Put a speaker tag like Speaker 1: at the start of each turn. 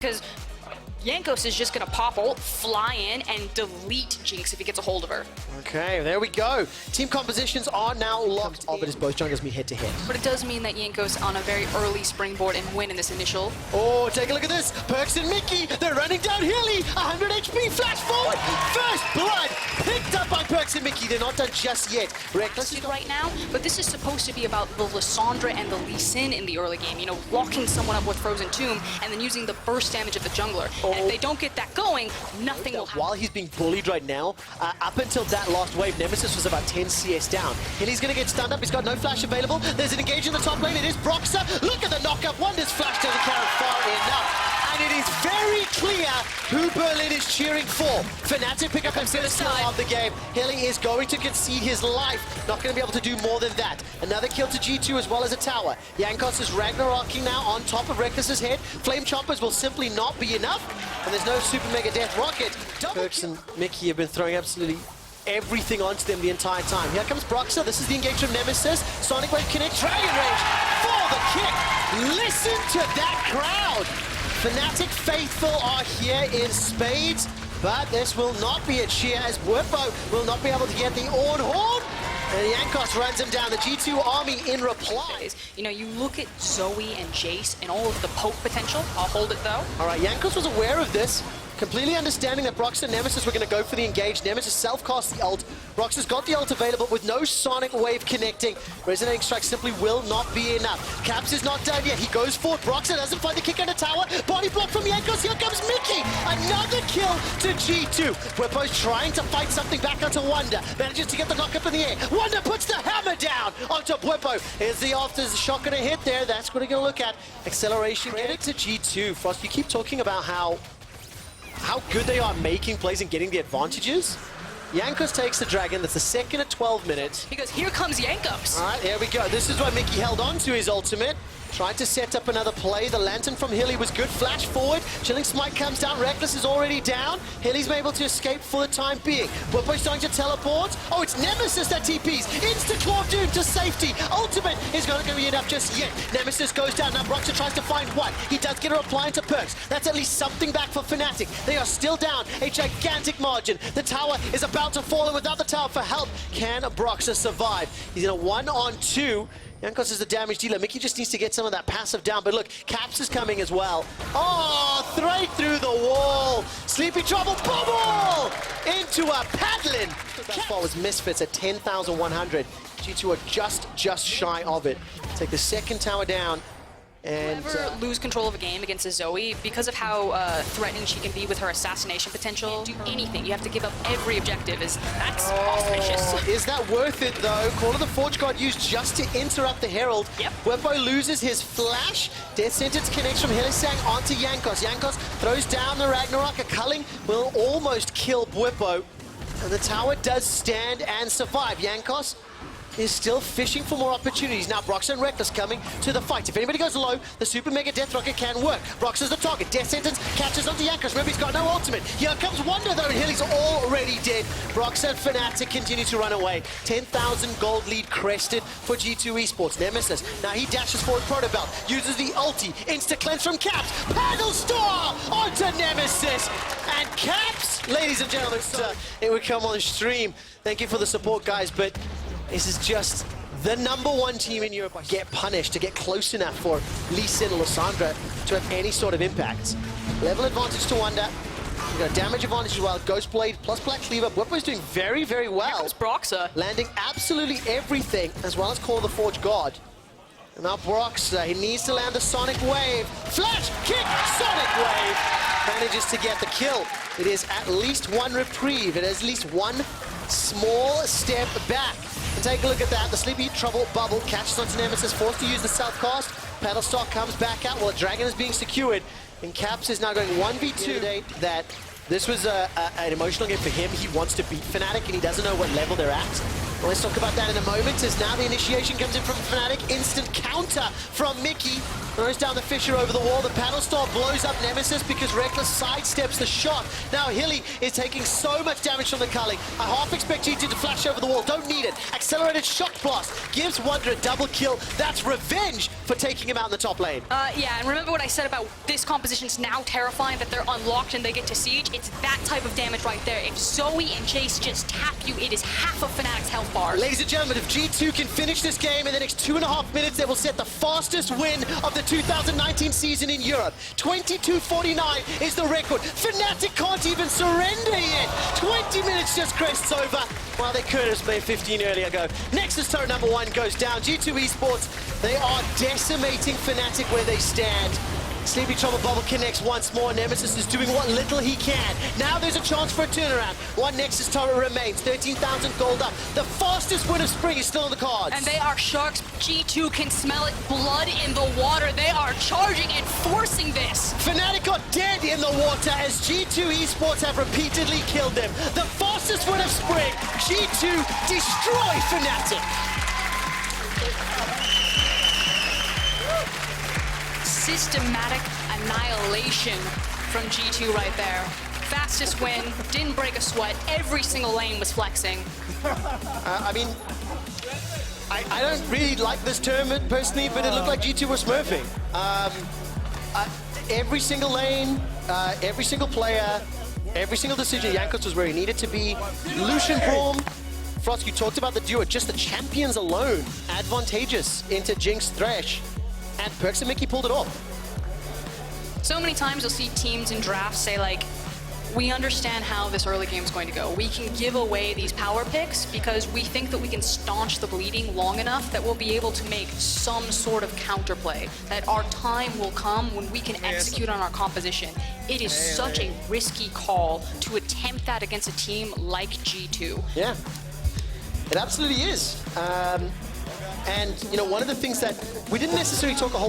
Speaker 1: Because Jankos is just going to pop ult, fly in, and delete Jinx if he gets a hold of her.
Speaker 2: Okay, there we go. Team compositions are now locked. But as both junglers meet head-to-head.
Speaker 1: But it does mean that Jankos on a very early springboard and win in this initial.
Speaker 2: Oh, take a look at this. Perks and Mickey, they're running down Hilly. 100 HP, flash forward. First blood picked up by Perks and Mickey. They're not done just yet. Reckless
Speaker 1: Right now, but this is supposed to be about the Lissandra and the Lee Sin in the early game. You know, locking someone up with Frozen Tomb and then using the burst damage of the jungler. And if they don't get that going, nothing will happen.
Speaker 2: While he's being bullied right now, up until that last wave, Nemesis was about 10 CS down. Hilly's going to get stunned up. He's got no flash available. There's an engage in the top lane. It is Broxer. Look at the knockup. Wonders flash doesn't carry far enough. And it is very clear who Berlin is cheering for. Fnatic pick up a first kill of the game. Hilly is going to concede his life. Not going to be able to do more than that. Another kill to G2 as well as a tower. Jankos is Ragnarocking now on top of Reckless's head. Flame Choppers will simply not be enough. And there's no Super Mega Death Rocket. Perks and Mickey have been throwing absolutely everything onto them the entire time. Here comes Broxer. This is the engage from Nemesis. Sonic Wave connect. Dragon Rage for the kick. Listen to that crowd. Fnatic faithful are here in spades, but this will not be a cheer as Bwipo will not be able to get the Orn Horn. And Jankos runs him down. The G2 army in reply.
Speaker 1: You know, you look at Zoe and Jace and all of the poke potential. I'll hold it though.
Speaker 2: All right, Jankos was aware of this. Completely understanding that Broxer and Nemesis were going to go for the engage. Nemesis self-cast the ult. Broxer's got the ult available with no Sonic Wave connecting. Resonating Strike simply will not be enough. Caps is not done yet. He goes for it. Broxer doesn't find the kick on the tower. Body block from Jankos. Here comes Mickey. Another kill to G2. Bwipo's trying to fight something back onto Wonder. Manages to get the knock up in the air. Wonder puts the hammer down onto Bwipo. Here's the shot going to hit there. That's what we're going to look at. Acceleration. Get it to G2. Frost, you keep talking about how good they are making plays and getting the advantages. Jankos takes the dragon. That's the second at 12 minutes.
Speaker 1: Because here comes Jankos.
Speaker 2: All right, here we go. This is why Mickey held on to his ultimate. Tried to set up another play. The Lantern from Hilly was good. Flash forward. Chilling Smite comes down. Reckless is already down. Hilly's able to escape for the time being. Bwipo's starting to teleport. Oh, it's Nemesis that TPs. Insta-claw Doom to safety. Ultimate is not going to be enough just yet. Nemesis goes down. Now Broxer tries to find one. He does get a reply into Perks. That's at least something back for Fnatic. They are still down a gigantic margin. The tower is about to fall, and without the tower for help, can Broxer survive? He's in a 1-on-2. Jankos is the damage dealer. Mickey just needs to get some of that passive down. But look, Caps is coming as well. Oh, straight through the wall. Sleepy Trouble bubble into a paddling. That far was Misfits at 10,100. G2 are just shy of it. Take the second tower down. And
Speaker 1: never lose control of a game against a Zoe because of how threatening she can be with her assassination potential. Do anything. You have to give up every objective. That's auspicious.
Speaker 2: Is that worth it though? Call of the Forge God used just to interrupt the Herald.
Speaker 1: Yep.
Speaker 2: Bwipo loses his flash. Death Sentence connects from Hylissang onto Jankos. Jankos throws down the Ragnarok. A culling will almost kill Bwipo. And the tower does stand and survive. Jankos is still fishing for more opportunities. Now Broxer and Reckless coming to the fight. If anybody goes low, the Super Mega Death Rocket can work. Broxer's the target. Death Sentence catches onto Jankos. Remember, he's got no ultimate. Here comes Wonder though, and Hilly's already dead. Broxer and Fnatic continue to run away. 10,000 gold lead crested for G2 Esports. Nemesis, now he dashes forward Protobelt, uses the ulti, insta-cleanse from Caps. Paddle Star onto Nemesis. And Caps, ladies and gentlemen, it would come on stream. Thank you for the support, guys, but this is just the #1 team in Europe. Get punished to get close enough for Lee Sin or Lissandra to have any sort of impact. Level advantage to Wonder. You got damage advantage as well. Ghost Blade plus Black Cleaver. Bwipo's doing very, very well.
Speaker 1: Here comes Broxer.
Speaker 2: Landing absolutely everything, as well as Call of the Forge God. And now Broxer, he needs to land the Sonic Wave. Flash kick, Sonic Wave. Manages to get the kill. It is at least one reprieve. It is at least one small step back. And take a look at that. The Sleepy Trouble bubble catches onto Nemesis, forced to use the self-cast. Paddlestar comes back out while Dragon is being secured. And Caps is now going 1v2. That this was an emotional game for him. He wants to beat Fnatic and he doesn't know what level they're at. Well, let's talk about that in a moment, as now the initiation comes in from Fnatic. Instant counter from Mickey. throws down the Fisher over the wall. The Paddle Star blows up Nemesis because Reckless sidesteps the shot. Now Hilly is taking so much damage from the culling. I half expect GT to flash over the wall. Don't need it. Accelerated shock blast gives Wonder a double kill. That's revenge for taking him out in the top lane.
Speaker 1: Yeah, and remember what I said about this composition's now terrifying, that they're unlocked and they get to siege? It's that type of damage right there. If Zoe and Chase just tap you, it is half of Fnatic's health bar.
Speaker 2: Ladies and gentlemen, if G2 can finish this game in the next 2.5 minutes, they will set the fastest win of the 2019 season in Europe. 22:49 is the record. Fnatic can't even surrender yet. 20 minutes just crests over. Well, they could have played 15 earlier ago. Nexus turret number 1 goes down. G2 Esports, they are decimating Fnatic where they stand. Sleepy Trouble Bubble connects once more. Nemesis is doing what little he can. Now there's a chance for a turnaround. One Nexus turret remains. 13,000 gold up. The fastest win of spring is still on the cards.
Speaker 1: And they are sharks. G2 can smell it. Blood in the water. They are charging and forcing this.
Speaker 2: Fnatic are dead in the water as G2 Esports have repeatedly killed them. The fastest win of spring. G2 destroy Fnatic.
Speaker 1: Systematic annihilation from G2 right there. Fastest win, didn't break a sweat, every single lane was flexing.
Speaker 2: I mean, I don't really like this term personally, but it looked like G2 was smurfing. Every single lane, every single player, every single decision, Jankos was where he needed to be. Lucian Braum, Frost, you talked about the duo, just the champions alone, advantageous into Jinx Thresh. And Perks and Mickey pulled it off.
Speaker 1: So many times you'll see teams in drafts say, like, we understand how this early game is going to go. We can give away these power picks because we think that we can staunch the bleeding long enough that we'll be able to make some sort of counterplay, that our time will come when we can execute on our composition. It is such a risky call to attempt that against a team like G2.
Speaker 2: Yeah, it absolutely is. And, you know, one of the things that we didn't necessarily talk a whole